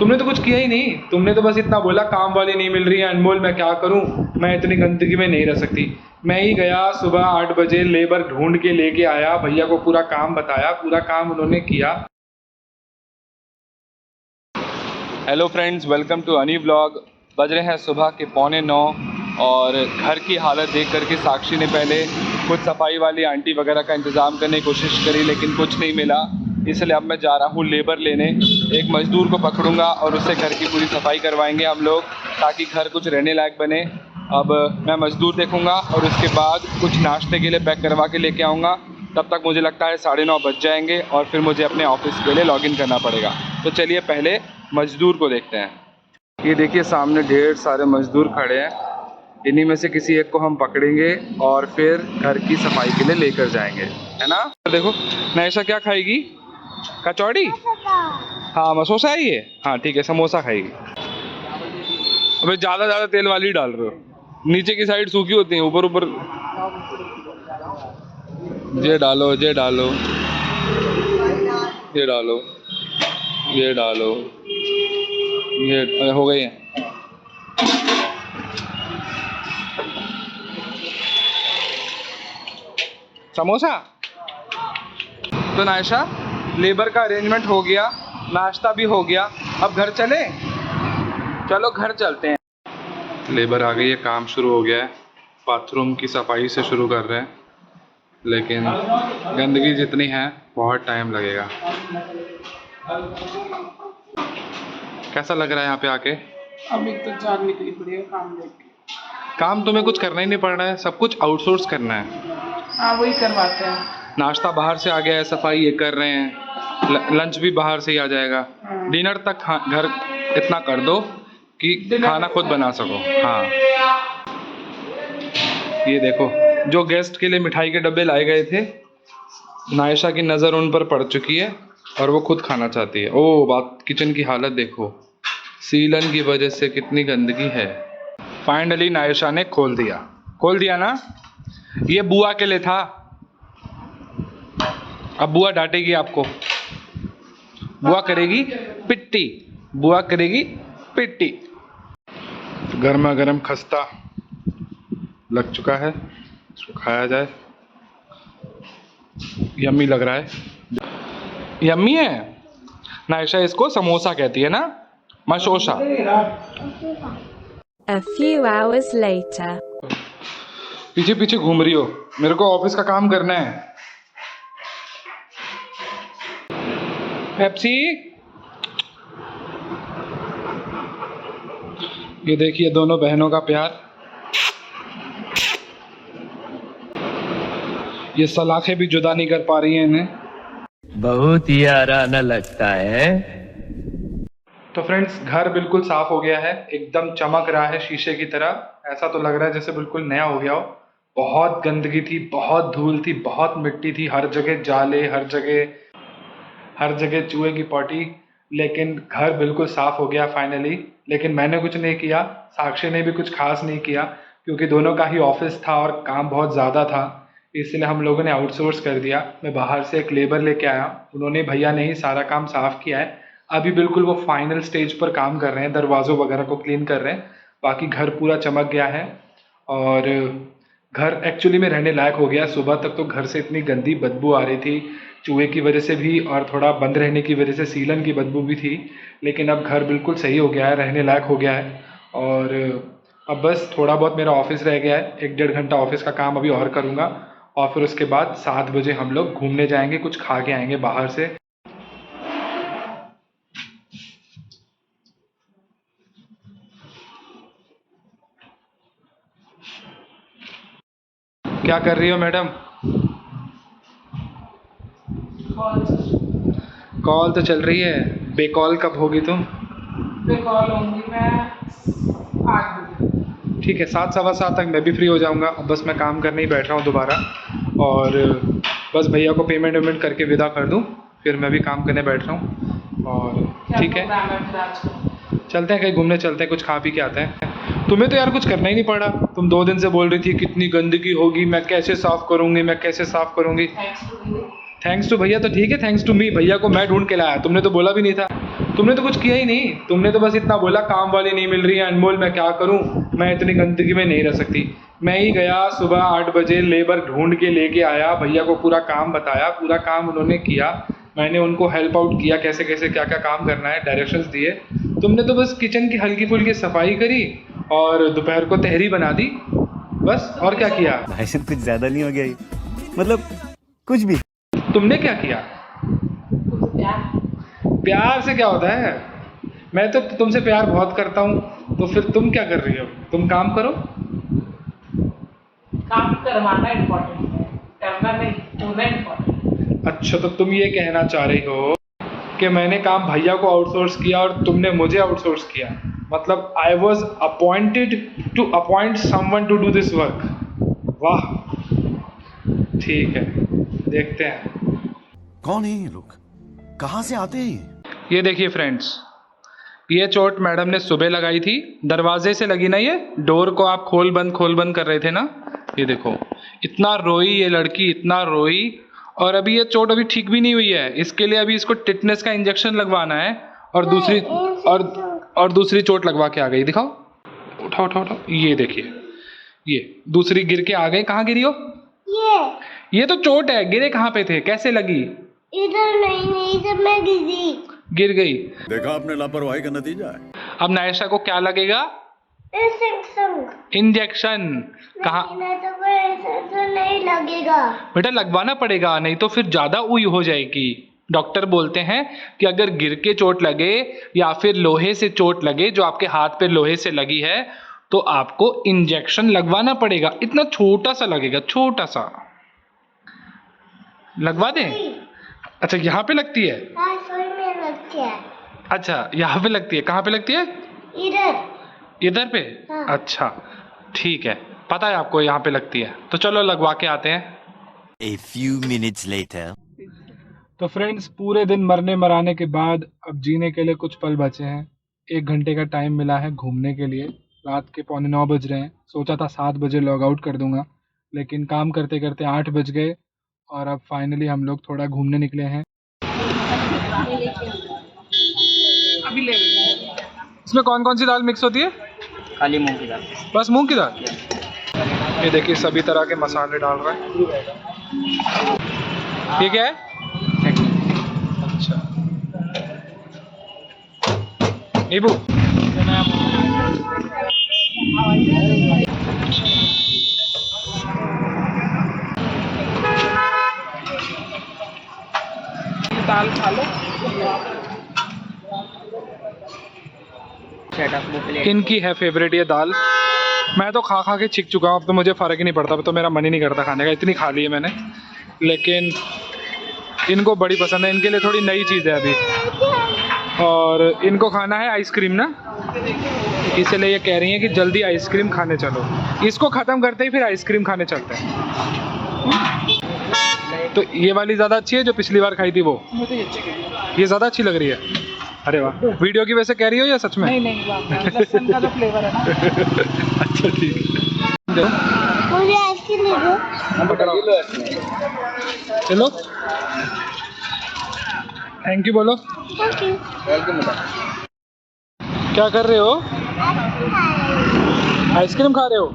तुमने तो कुछ किया ही नहीं, तुमने तो बस इतना बोला काम वाली नहीं मिल रही है अनमोल, मैं क्या करूं, मैं इतनी गंदगी में नहीं रह सकती। मैं ही गया सुबह 8 बजे, लेबर ढूंढ के लेके आया, भैया को पूरा काम बताया, पूरा काम उन्होंने किया। हेलो फ्रेंड्स, वेलकम टू अनी व्लॉग। बज रहे हैं सुबह के 8:45 और घर की हालत देख करके साक्षी ने पहले कुछ सफाई वाली आंटी वगैरह का इंतज़ाम करने की कोशिश करी, लेकिन कुछ नहीं मिला। इसलिए अब मैं जा रहा हूँ लेबर लेने। एक मज़दूर को पकड़ूंगा और उससे घर की पूरी सफाई करवाएंगे हम लोग, ताकि घर कुछ रहने लायक बने। अब मैं मज़दूर देखूंगा और उसके बाद कुछ नाश्ते के लिए पैक करवा के लेके आऊँगा। तब तक मुझे लगता है 9:30 बज जाएंगे और फिर मुझे अपने ऑफिस के लिए लॉगिन करना पड़ेगा। तो चलिए पहले मज़दूर को देखते हैं। ये देखिए सामने ढेर सारे मज़दूर खड़े हैं, इन्हीं में से किसी एक को हम पकड़ेंगे और फिर घर की सफाई के लिए लेकर जाएंगे, है ना। देखो नायशा क्या खाएगी, कचौड़ी। हाँ समोसा है ये, हाँ ठीक है समोसा खाएगी। अबे ज़्यादा तेल वाली डाल रहे हो, नीचे की साइड सूखी होती है, ऊपर ऊपर ये डालो, ये डालो, ये डालो, ये डालो, ये हो गई है। समोसा। तो नायशा लेबर का अरेंजमेंट हो गया, नाश्ता भी हो गया, अब घर चले। चलो घर चलते हैं। लेबर आ गई है, काम शुरू हो गया है। बाथरूम की सफाई से शुरू कर रहे हैं, लेकिन गंदगी जितनी है बहुत टाइम लगेगा। कैसा लग रहा है यहाँ पे आके? अभी तो जान निकली पड़ी है काम देख के। काम तुम्हें कुछ करना ही नहीं पड़ रहा है, सब कुछ आउटसोर्स करना है। हाँ वही करवाते हैं। नाश्ता बाहर से आ गया है, सफाई ये कर रहे हैं, लंच भी बाहर से ही आ जाएगा। डिनर तक घर इतना कर दो कि खाना खुद बना सको। हाँ ये देखो, जो गेस्ट के लिए मिठाई के डब्बे लाए गए थे, नायशा की नज़र उन पर पड़ चुकी है और वो खुद खाना चाहती है। ओ बात, किचन की हालत देखो, सीलन की वजह से कितनी गंदगी है। फाइनली नायशा ने खोल दिया ना। ये बुआ के लिए था, अब बुआ डांटेगी आपको, बुआ करेगी पिट्टी, बुआ करेगी पिट्टी। गर्मा गर्म खस्ता लग चुका है, इसको खाया जाए। यम्मी लग रहा है, यम्मी है। नायशा इसको समोसा कहती है ना, मशोशा। A few hours later. पीछे पीछे घूम रही हो, मेरे को ऑफिस का काम करना है। पेप्सी। ये देखिए दोनों बहनों का प्यार। ये सलाखें भी जुदा नहीं कर पा रही हैं इन्हें। बहुत ही आराना लगता है। तो फ्रेंड्स, घर बिल्कुल साफ हो गया है, एकदम चमक रहा है शीशे की तरह। ऐसा तो लग रहा है जैसे बिल्कुल नया हो गया हो। बहुत गंदगी थी, बहुत धूल थी, बहुत मिट्टी थी, हर जगह जाले, हर जगह चूहे की पॉटी। लेकिन घर बिल्कुल साफ हो गया फाइनली। लेकिन मैंने कुछ नहीं किया, साक्षी ने भी कुछ खास नहीं किया, क्योंकि दोनों का ही ऑफिस था और काम बहुत ज़्यादा था, इसलिए हम लोगों ने आउटसोर्स कर दिया। मैं बाहर से एक लेबर लेके आया, उन्होंने, भैया ने ही सारा काम साफ़ किया है। अभी बिल्कुल वो फाइनल स्टेज पर काम कर रहे हैं, दरवाज़ों वगैरह को क्लीन कर रहे हैं। बाकी घर पूरा चमक गया है और घर एक्चुअली में रहने लायक हो गया। सुबह तक तो घर से इतनी गंदी बदबू आ रही थी, चूहे की वजह से भी और थोड़ा बंद रहने की वजह से सीलन की बदबू भी थी। लेकिन अब घर बिल्कुल सही हो गया है, रहने लायक हो गया है। और अब बस थोड़ा बहुत मेरा ऑफिस रह गया है, 1-1.5 घंटा ऑफिस का काम अभी और करूँगा और फिर उसके बाद 7 बजे हम लोग घूमने जाएंगे, कुछ खा के आएंगे बाहर से। क्या कर रही हो मैडम? कॉल तो चल रही है, बेकॉल कब होगी तुम? बेकॉल होंगी मैं 8 बजे। ठीक है, 7-7:15 तक मैं भी फ्री हो जाऊंगा। अब बस मैं काम करने ही बैठ रहा हूँ दोबारा, और बस भैया को पेमेंट करके विदा कर दूँ, फिर मैं भी काम करने बैठ रहा हूँ। और ठीक है, चलते हैं कहीं घूमने, चलते हैं, कुछ खा पी के आते हैं। तुम्हें तो यार कुछ करना ही नहीं पड़ा। तुम 2 दिन से बोल रही थी कितनी गंदगी होगी, मैं कैसे साफ़ करूँगी, मैं कैसे साफ़ करूँगी। थैंक्स टू भैया तो ठीक है, थैंक्स टू मी, भैया को मैं ढूंढ के लाया, तुमने तो बोला भी नहीं था। तुमने तो कुछ किया ही नहीं, तुमने तो बस इतना बोला काम वाली नहीं मिल रही है अनमोल, मैं क्या करूं, मैं इतनी गंदगी में नहीं रह सकती। मैं ही गया सुबह 8 बजे, लेबर ढूंढ के लेके आया, भैया को पूरा काम बताया, पूरा काम उन्होंने किया, मैंने उनको हेल्प आउट किया कैसे कैसे क्या क्या काम करना है, डायरेक्शंस दिए। तुमने तो बस किचन की हल्की फुल्की सफाई करी और दोपहर को तहरी बना दी, बस। और क्या किया? भाई साहब कुछ ज्यादा नहीं हो गया ये? मतलब कुछ भी। तुमने क्या किया? प्यार से क्या होता है? मैं तो तुमसे प्यार बहुत करता हूँ, तो फिर तुम क्या कर रही हो? तुम काम करो। काम करवाना इम्पोर्टेंट है, करना नहीं, होना इम्पोर्टेंट। अच्छा, तो तुम ये कहना चाह रही हो कि मैंने काम भैया को आउटसोर्स किया और तुमने मुझे आउटसोर्स किया, मतलब I was appointed to appoint someone to do this work. वाह, ठीक है, देखते हैं। कौन है ये लोग, कहाँ से आते हैं ये देखिए फ्रेंड्स, ये चोट मैडम ने सुबह लगाई थी, दरवाजे से लगी ना, ये डोर को आप खोल बंद कर रहे थे ना, ये देखो इतना रोई ये लड़की, इतना रोई, और अभी ये चोट अभी ठीक भी नहीं हुई है। इसके लिए अभी इसको टिटनेस का इंजेक्शन लगवाना है और दूसरी चोट लगवा के आ गई। दिखाओ, उठाओ उठाओ उठाओ, ये देखिए, ये दूसरी गिर के आ गई। कहाँ गिरी हो? ये तो चोट है, गिरे कहाँ पे थे, कैसे लगी? इधर नहीं, इधर मैं गिर गई। देखा आपने लापरवाही का नतीजा है। अब नायशा को क्या लगेगा? इंजेक्शन। कहाँ? तो नहीं लगेगा बेटा, लगवाना पड़ेगा, नहीं तो फिर ज्यादा उई हो जाएगी। डॉक्टर बोलते हैं कि अगर गिर के चोट लगे या फिर लोहे से चोट लगे, जो आपके हाथ पे लोहे से लगी है, तो आपको इंजेक्शन लगवाना पड़ेगा। इतना छोटा सा लगेगा, छोटा सा। लगवा दें? अच्छा, यहाँ पे लगती है? हाँ, सोई में लगती है। अच्छा, यहाँ पे लगती है। कहाँ पे लगती है? इधर पे? हाँ। अच्छा, ठीक है, पता है आपको यहाँ पे लगती है, तो चलो लगवा के आते हैं। A few minutes later. तो फ्रेंड्स, पूरे दिन मरने मराने के बाद अब जीने के लिए कुछ पल बचे हैं। 1 घंटे का टाइम मिला है घूमने के लिए। रात के 8:45 बज रहे हैं। सोचा था 7 बजे लॉग आउट कर दूंगा, लेकिन काम करते करते 8 बज गए और अब फाइनली हम लोग थोड़ा घूमने निकले हैं। अभी ले लो। इसमें कौन कौन सी दाल मिक्स होती है? खाली मूंग की दाल। बस मूंग की दाल। ये देखिए, सभी तरह के मसाले डाल रहे हैं। ये क्या है? अच्छा, नींबू। दाल खा लो। इनकी है फेवरेट ये दाल। मैं तो खा खा के छिक चुका हूँ, अब तो मुझे फ़र्क ही नहीं पड़ता, अब तो मेरा मन ही नहीं करता खाने का, इतनी खा ली है मैंने। लेकिन इनको बड़ी पसंद है, इनके लिए थोड़ी नई चीज़ है अभी। और इनको खाना है आइसक्रीम ना, इसलिए ये कह रही हैं कि जल्दी आइसक्रीम खाने चलो। इसको ख़त्म करते ही फिर आइसक्रीम खाने चलते हैं। तो ये वाली ज़्यादा अच्छी है जो पिछली बार खाई थी वो? ये ज़्यादा अच्छी लग रही है। अरे वाह, वीडियो की वजह से कह रही हो या सच में? नहीं, लहसुन का जो फ्लेवर है ना। अच्छा, ठीक है, मुझे आइसक्रीम दे दो। चलो, थैंक यू बोलो। Thank you. क्या कर रहे हो? आइसक्रीम खा रहे हो?